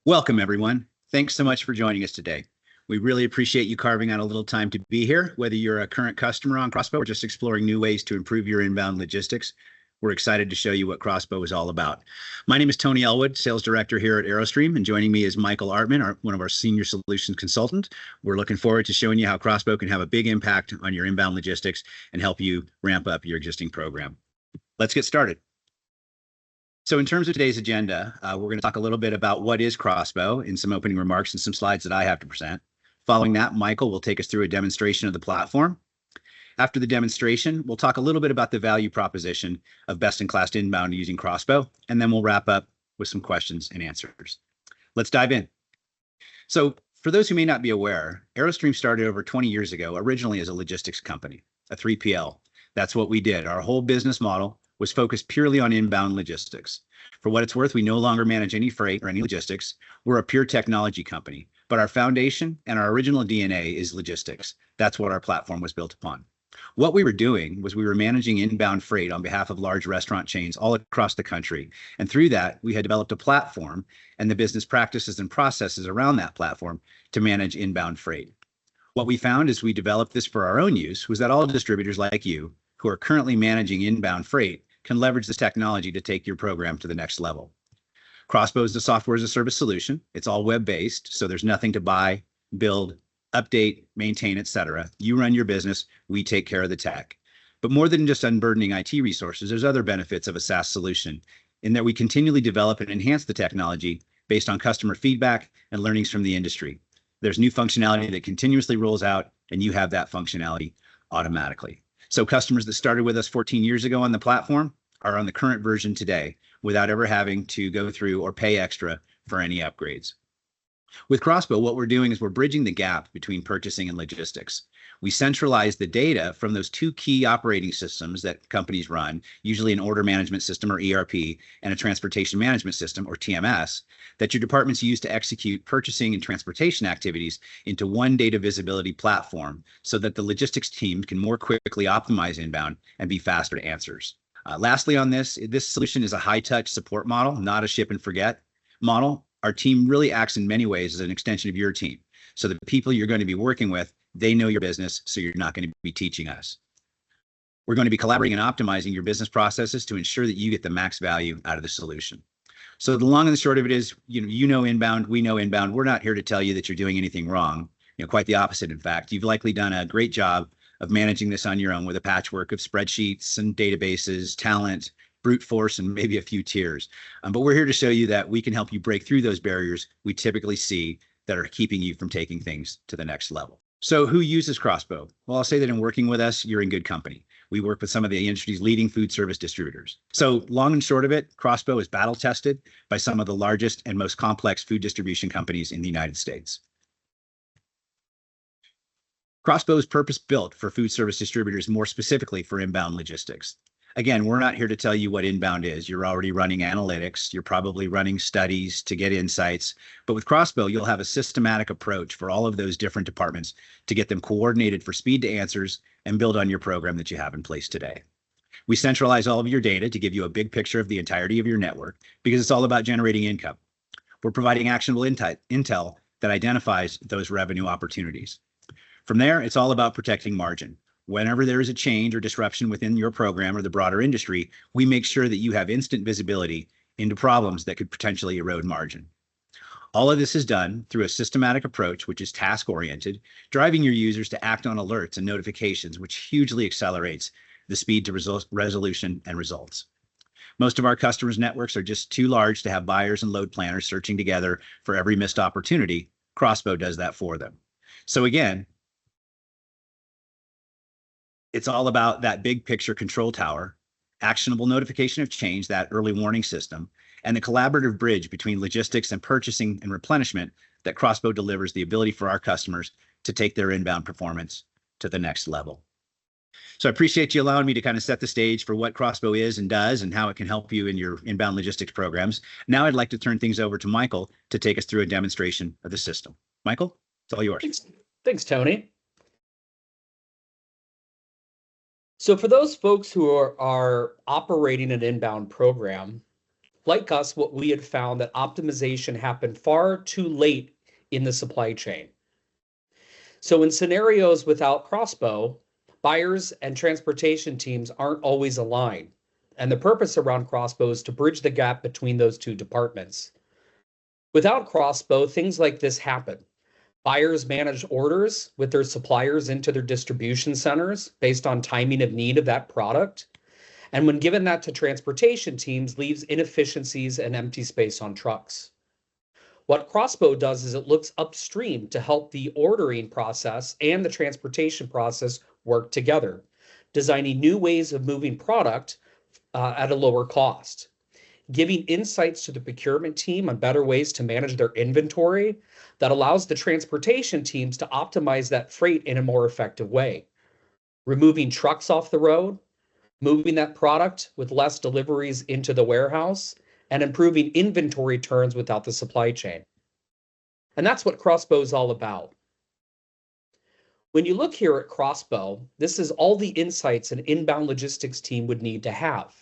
Welcome, everyone. Thanks so much for joining us today. We really appreciate you carving out a little time to be here, whether you're a current customer on Crossbow or just exploring new ways to improve your inbound logistics. We're excited to show you what Crossbow is all about. My name is Tony Elwood, Sales Director here at ArrowStream, and joining me is Michael Artman, one of our Senior Solutions Consultants. We're looking forward to showing you how Crossbow can have a big impact on your inbound logistics and help you ramp up your existing program. Let's get started. So in terms of today's agenda, we're going to talk a little bit about what is Crossbow in some opening remarks and some slides that I have to present. Following that, Michael will take us through a demonstration of the platform. After the demonstration, we'll talk a little bit about the value proposition of best-in-class inbound using Crossbow, and then we'll wrap up with some questions and answers. Let's dive in. So for those who may not be aware, ArrowStream started over 20 years ago, originally as a logistics company, a 3PL. That's what we did. Our whole business model was focused purely on inbound logistics. For what it's worth, we no longer manage any freight or any logistics. We're a pure technology company, but our foundation and our original DNA is logistics. That's what our platform was built upon. What we were doing was we were managing inbound freight on behalf of large restaurant chains all across the country. And through that, we had developed a platform and the business practices and processes around that platform to manage inbound freight. What we found as we developed this for our own use was that all distributors like you who are currently managing inbound freight can leverage this technology to take your program to the next level. Crossbow is a software as a service solution. It's all web-based, so there's nothing to buy, build, update, maintain, etc. You run your business, we take care of the tech. But more than just unburdening IT resources, there's other benefits of a SaaS solution in that we continually develop and enhance the technology based on customer feedback and learnings from the industry. There's new functionality that continuously rolls out, and you have that functionality automatically. So customers that started with us 14 years ago on the platform are on the current version today without ever having to go through or pay extra for any upgrades. With Crossbow, what we're doing is we're bridging the gap between purchasing and logistics. We centralize the data from those two key operating systems that companies run, usually an order management system or ERP and a transportation management system or TMS, that your departments use to execute purchasing and transportation activities into one data visibility platform so that the logistics team can more quickly optimize inbound and be faster to answers. Lastly on this solution is a high-touch support model, not a ship and forget model. Our team really acts in many ways as an extension of your team. So the people you're going to be working with, they know your business, so you're not going to be teaching us. We're going to be collaborating and optimizing your business processes to ensure that you get the max value out of the solution. So the long and the short of it is, you know inbound, we know inbound. We're not here to tell you that you're doing anything wrong. Quite the opposite. In fact, you've likely done a great job of managing this on your own with a patchwork of spreadsheets and databases, talent, brute force, and maybe a few tiers. But we're here to show you that we can help you break through those barriers we typically see that are keeping you from taking things to the next level. So who uses Crossbow? Well, I'll say that in working with us, you're in good company. We work with some of the industry's leading food service distributors. So long and short of it, Crossbow is battle tested by some of the largest and most complex food distribution companies in the United States. Crossbow is purpose-built for food service distributors, more specifically for inbound logistics. Again, we're not here to tell you what inbound is. You're already running analytics. You're probably running studies to get insights. But with Crossbow, you'll have a systematic approach for all of those different departments to get them coordinated for speed to answers and build on your program that you have in place today. We centralize all of your data to give you a big picture of the entirety of your network because it's all about generating income. We're providing actionable intel that identifies those revenue opportunities. From there, it's all about protecting margin. Whenever there is a change or disruption within your program or the broader industry, we make sure that you have instant visibility into problems that could potentially erode margin. All of this is done through a systematic approach, which is task-oriented, driving your users to act on alerts and notifications, which hugely accelerates the speed to resolution and results. Most of our customers' networks are just too large to have buyers and load planners searching together for every missed opportunity. Crossbow does that for them. So again, it's all about that big picture control tower, actionable notification of change, that early warning system, and the collaborative bridge between logistics and purchasing and replenishment that Crossbow delivers the ability for our customers to take their inbound performance to the next level. So I appreciate you allowing me to kind of set the stage for what Crossbow is and does and how it can help you in your inbound logistics programs. Now I'd like to turn things over to Michael to take us through a demonstration of the system. Michael, it's all yours. Thanks, Tony. So for those folks who are operating an inbound program, Like us, what we had found that optimization happened far too late in the supply chain. So in scenarios without Crossbow, buyers and transportation teams aren't always aligned. And the purpose around Crossbow is to bridge the gap between those two departments. Without Crossbow, things like this happen. Buyers manage orders with their suppliers into their distribution centers based on timing of need of that product. And when given that to transportation teams, leaves inefficiencies and empty space on trucks. What Crossbow does is it looks upstream to help the ordering process and the transportation process work together, designing new ways of moving product at a lower cost, giving insights to the procurement team on better ways to manage their inventory that allows the transportation teams to optimize that freight in a more effective way, removing trucks off the road, moving that product with less deliveries into the warehouse, and improving inventory turns without the supply chain. And that's what Crossbow is all about. When you look here at Crossbow, this is all the insights an inbound logistics team would need to have.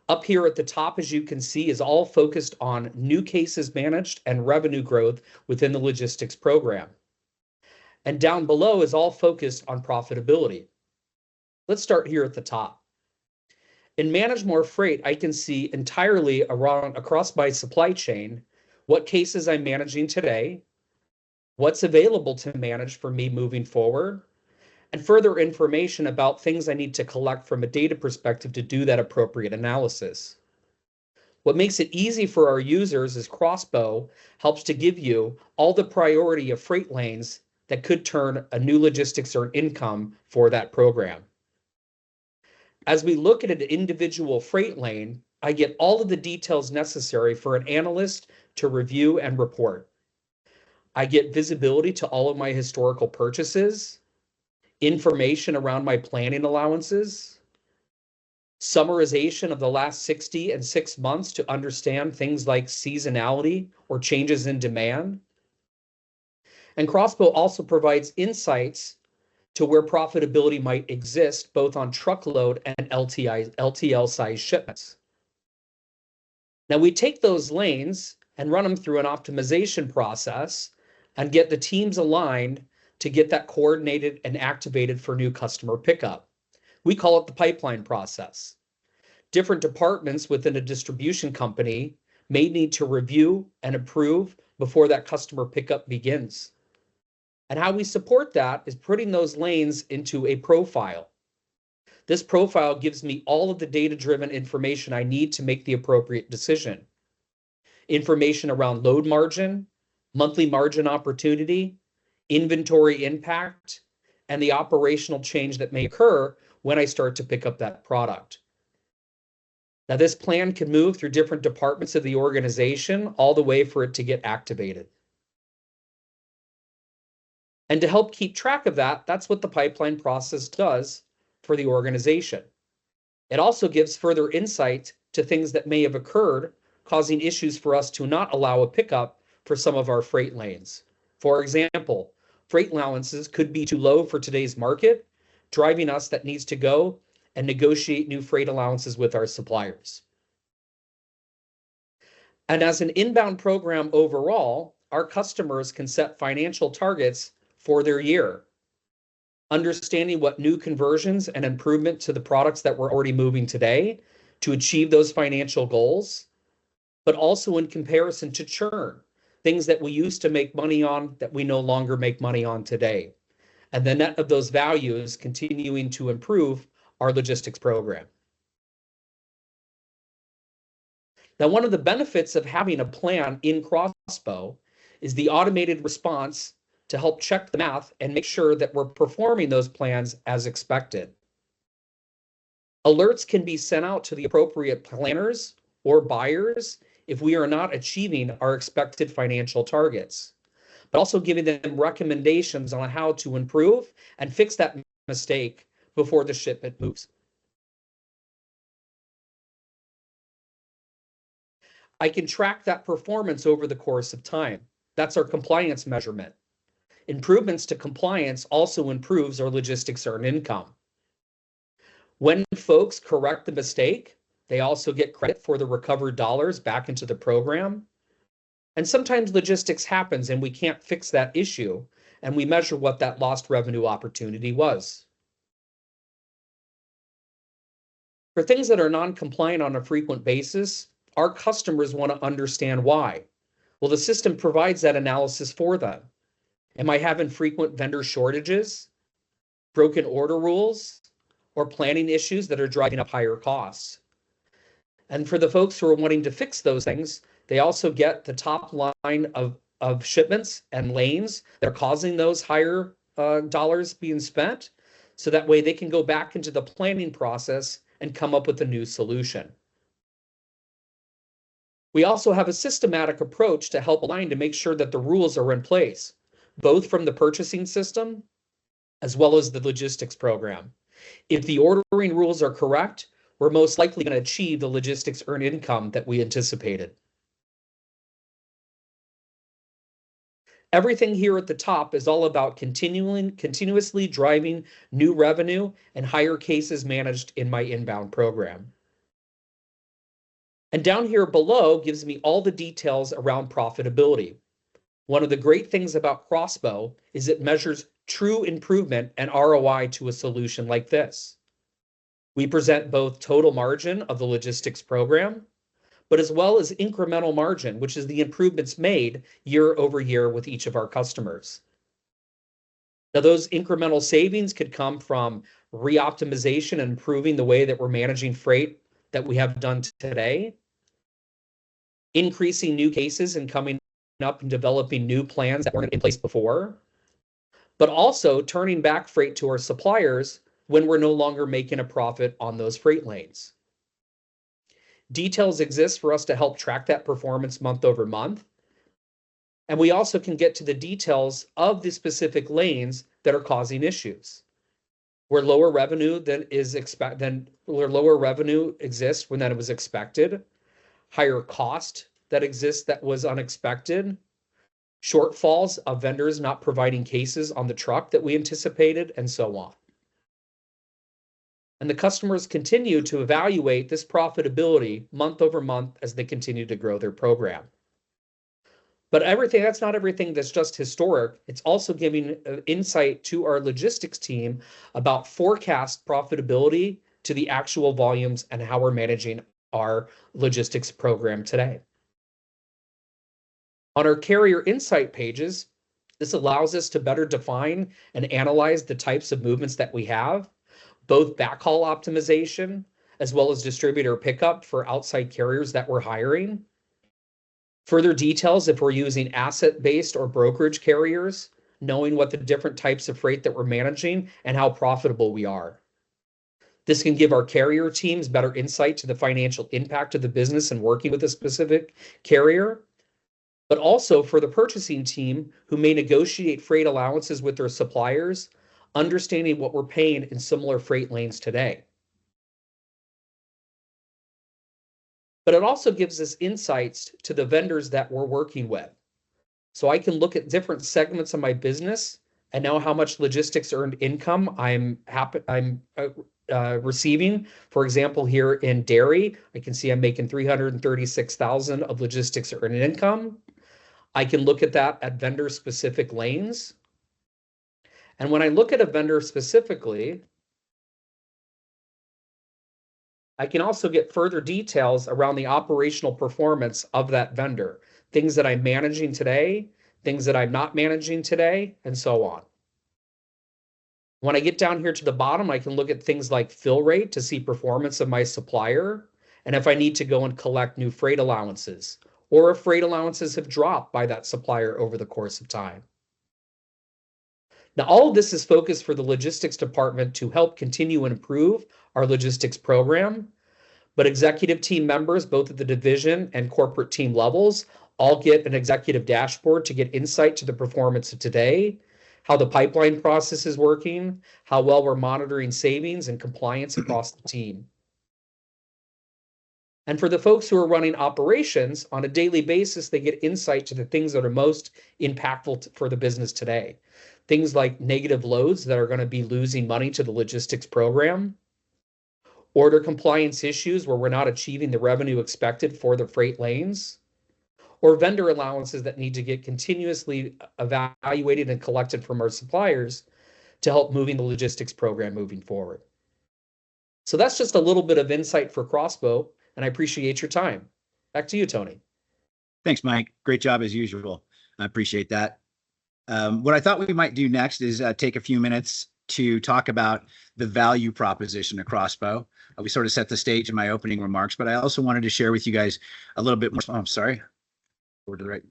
Up here at the top, as you can see, is all focused on new cases managed and revenue growth within the logistics program. And down below is all focused on profitability. Let's start here at the top. In Manage More Freight, I can see entirely across my supply chain what cases I'm managing today, what's available to manage for me moving forward, and further information about things I need to collect from a data perspective to do that appropriate analysis. What makes it easy for our users is Crossbow helps to give you all the priority of freight lanes that could turn a new logistics or income for that program. As we look at an individual freight lane, I get all of the details necessary for an analyst to review and report. I get visibility to all of my historical purchases, information around my planning allowances, summarization of the last 60 and 6 months to understand things like seasonality or changes in demand. And Crossbow also provides insights to where profitability might exist, both on truckload and LTL size shipments. Now we take those lanes and run them through an optimization process and get the teams aligned to get that coordinated and activated for new customer pickup. We call it the pipeline process. Different departments within a distribution company may need to review and approve before that customer pickup begins. And how we support that is putting those lanes into a profile. This profile gives me all of the data-driven information I need to make the appropriate decision. Information around load margin, monthly margin opportunity, inventory impact, and the operational change that may occur when I start to pick up that product. Now, this plan can move through different departments of the organization all the way for it to get activated. And to help keep track of that, that's what the pipeline process does for the organization. It also gives further insight to things that may have occurred, causing issues for us to not allow a pickup for some of our freight lanes. For example, freight allowances could be too low for today's market, driving us that needs to go and negotiate new freight allowances with our suppliers. And as an inbound program overall, our customers can set financial targets for their year, understanding what new conversions and improvement to the products that we're already moving today to achieve those financial goals, but also in comparison to churn, things that we used to make money on that we no longer make money on today. And the net of those values continuing to improve our logistics program. Now, one of the benefits of having a plan in Crossbow is the automated response to help check the math and make sure that we're performing those plans as expected. Alerts can be sent out to the appropriate planners or buyers if we are not achieving our expected financial targets, but also giving them recommendations on how to improve and fix that mistake before the shipment moves. I can track that performance over the course of time. That's our compliance measurement. Improvements to compliance also improves our logistics earned income. When folks correct the mistake, They also get credit for the recovered dollars back into the program. And sometimes logistics happens and we can't fix that issue, and we measure what that lost revenue opportunity was. For things that are non-compliant on a frequent basis, our customers want to understand why. Well, the system provides that analysis for them. Am I having frequent vendor shortages, broken order rules, or planning issues that are driving up higher costs? And for the folks who are wanting to fix those things, they also get the top line of shipments and lanes that are causing those higher dollars being spent. So that way they can go back into the planning process and come up with a new solution. We also have a systematic approach to help align to make sure that the rules are in place, both from the purchasing system as well as the logistics program. If the ordering rules are correct, we're most likely going to achieve the logistics earned income that we anticipated. Everything here at the top is all about continuously driving new revenue and higher cases managed in my inbound program. And down here below gives me all the details around profitability. One of the great things about Crossbow is it measures true improvement and ROI to a solution like this. We present both total margin of the logistics program, but as well as incremental margin, which is the improvements made year over year with each of our customers. Now, those incremental savings could come from reoptimization and improving the way that we're managing freight that we have done today, increasing new cases and coming up and developing new plans that weren't in place before, but also turning back freight to our suppliers when we're no longer making a profit on those freight lanes. Details exist for us to help track that performance month over month. And we also can get to the details of the specific lanes that are causing issues. Where lower revenue exists when that was expected, higher cost that exists that was unexpected, shortfalls of vendors not providing cases on the truck that we anticipated, and so on. And the customers continue to evaluate this profitability month over month as they continue to grow their program. But that's not everything that's just historic. It's also giving insight to our logistics team about forecast profitability to the actual volumes and how we're managing our logistics program today. On our carrier insight pages, this allows us to better define and analyze the types of movements that we have, both backhaul optimization as well as distributor pickup for outside carriers that we're hiring. Further details if we're using asset-based or brokerage carriers, knowing what the different types of freight that we're managing and how profitable we are. This can give our carrier teams better insight to the financial impact of the business and working with a specific carrier, but also for the purchasing team who may negotiate freight allowances with their suppliers, understanding what we're paying in similar freight lanes today. But it also gives us insights to the vendors that we're working with. So I can look at different segments of my business and know how much logistics earned income I'm receiving. For example, here in dairy, I can see I'm making $336,000 of logistics earned income. I can look at that at vendor specific lanes. And when I look at a vendor specifically, I can also get further details around the operational performance of that vendor, things that I'm managing today, things that I'm not managing today, and so on. When I get down here to the bottom, I can look at things like fill rate to see performance of my supplier, and if I need to go and collect new freight allowances, or if freight allowances have dropped by that supplier over the course of time. Now, all of this is focused for the logistics department to help continue and improve our logistics program, but executive team members, both at the division and corporate team levels, all get an executive dashboard to get insight to the performance of today, how the pipeline process is working, how well we're monitoring savings and compliance across the team. And for the folks who are running operations on a daily basis, they get insight to the things that are most impactful for the business today. Things like negative loads that are going to be losing money to the logistics program, order compliance issues where we're not achieving the revenue expected for the freight lanes, or vendor allowances that need to get continuously evaluated and collected from our suppliers to help moving the logistics program moving forward. So that's just a little bit of insight for Crossbow, and I appreciate your time. Back to you, Tony. Thanks, Mike. Great job as usual. I appreciate that. What I thought we might do next is take a few minutes to talk about the value proposition of Crossbow. We sort of set the stage in my opening remarks, but I also wanted to share with you guys a little bit more. Oh, I'm sorry. Or to the right.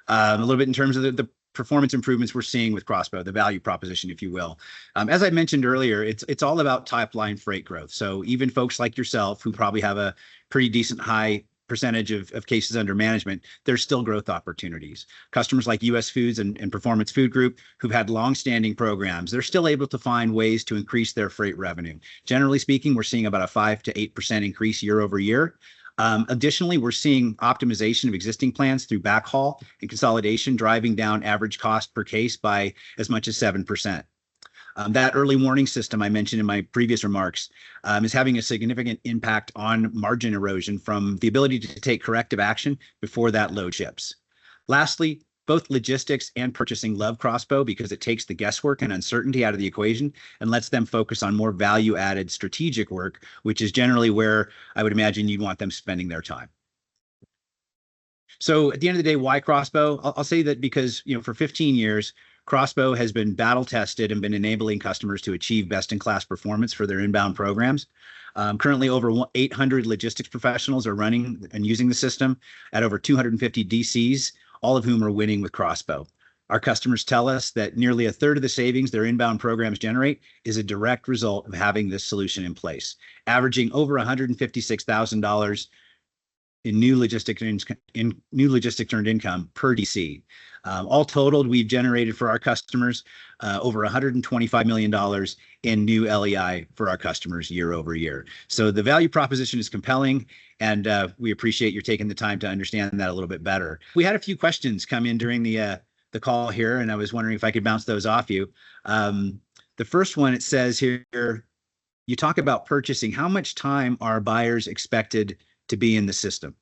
A little bit in terms of the performance improvements we're seeing with Crossbow, the value proposition, if you will. As I mentioned earlier, it's all about top line freight growth. So even folks like yourself who probably have a pretty decent high percentage of cases under management, there's still growth opportunities. Customers like US Foods and Performance Food Group who've had long-standing programs, they're still able to find ways to increase their freight revenue. Generally speaking, we're seeing about a 5 to 8% increase year over year. Additionally, we're seeing optimization of existing plans through backhaul and consolidation, driving down average cost per case by as much as 7%. That early warning system I mentioned in my previous remarks is having a significant impact on margin erosion from the ability to take corrective action before that load ships. Lastly, both logistics and purchasing love Crossbow because it takes the guesswork and uncertainty out of the equation and lets them focus on more value-added strategic work, which is generally where I would imagine you'd want them spending their time. So at the end of the day, why Crossbow? I'll say that because, for 15 years, Crossbow has been battle tested and been enabling customers to achieve best-in-class performance for their inbound programs. Currently, over 800 logistics professionals are running and using the system at over 250 DCs, all of whom are winning with Crossbow. Our customers tell us that nearly a third of the savings their inbound programs generate is a direct result of having this solution in place, averaging over $156,000 in new logistics earned income per DC. All totaled, we've generated for our customers over $125 million in new LEI for our customers year over year. So the value proposition is compelling, and we appreciate you taking the time to understand that a little bit better. We had a few questions come in during the call here, and I was wondering if I could bounce those off you. The first one, it says here, you talk about purchasing. How much time are buyers expected to be in the system?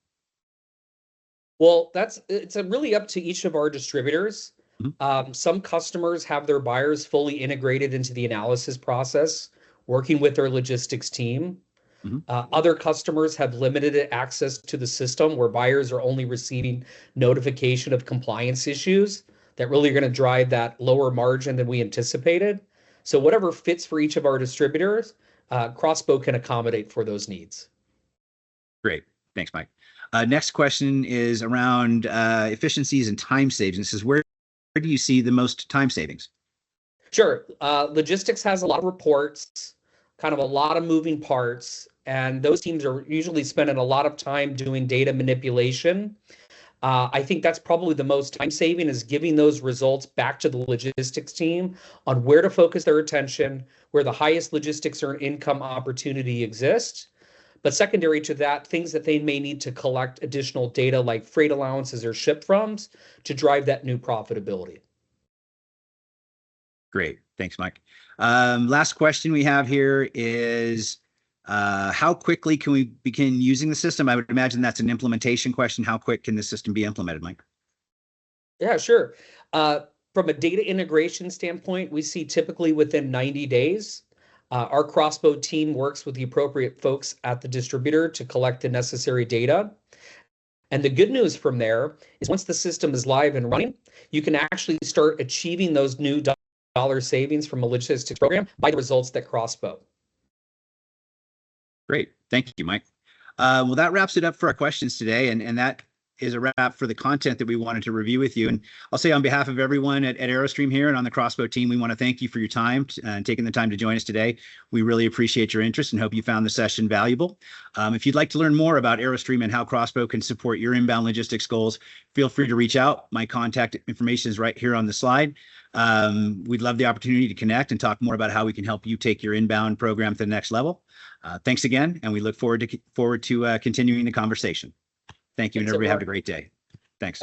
Well, it's really up to each of our distributors. Mm-hmm. Some customers have their buyers fully integrated into the analysis process, working with their logistics team. Mm-hmm. Other customers have limited access to the system where buyers are only receiving notification of compliance issues that really are going to drive that lower margin than we anticipated. So whatever fits for each of our distributors, Crossbow can accommodate for those needs. Great. Thanks, Mike. Next question is around efficiencies and time savings. This is where do you see the most time savings? Sure. Logistics has a lot of reports, kind of a lot of moving parts, and those teams are usually spending a lot of time doing data manipulation. I think that's probably the most time saving is giving those results back to the logistics team on where to focus their attention, where the highest logistics earned income opportunity exists. But secondary to that, things that they may need to collect additional data like freight allowances or ship froms to drive that new profitability. Great. Thanks, Mike. Last question we have here is how quickly can we begin using the system? I would imagine that's an implementation question. How quick can the system be implemented, Mike? Yeah, sure. From a data integration standpoint, we see typically within 90 days. Our Crossbow team works with the appropriate folks at the distributor to collect the necessary data. And the good news from there is once the system is live and running, you can actually start achieving those new dollar savings from a logistics program by the results that Crossbow. Great. Thank you, Mike. Well, that wraps it up for our questions today. And that is a wrap for the content that we wanted to review with you. And I'll say on behalf of everyone at ArrowStream here and on the Crossbow team, we want to thank you for your time and taking the time to join us today. We really appreciate your interest and hope you found the session valuable. If you'd like to learn more about ArrowStream and how Crossbow can support your inbound logistics goals, feel free to reach out. My contact information is right here on the slide. We'd love the opportunity to connect and talk more about how we can help you take your inbound program to the next level. Thanks again, and we look forward to continuing the conversation. Thank you, and everybody have a great day. Thanks.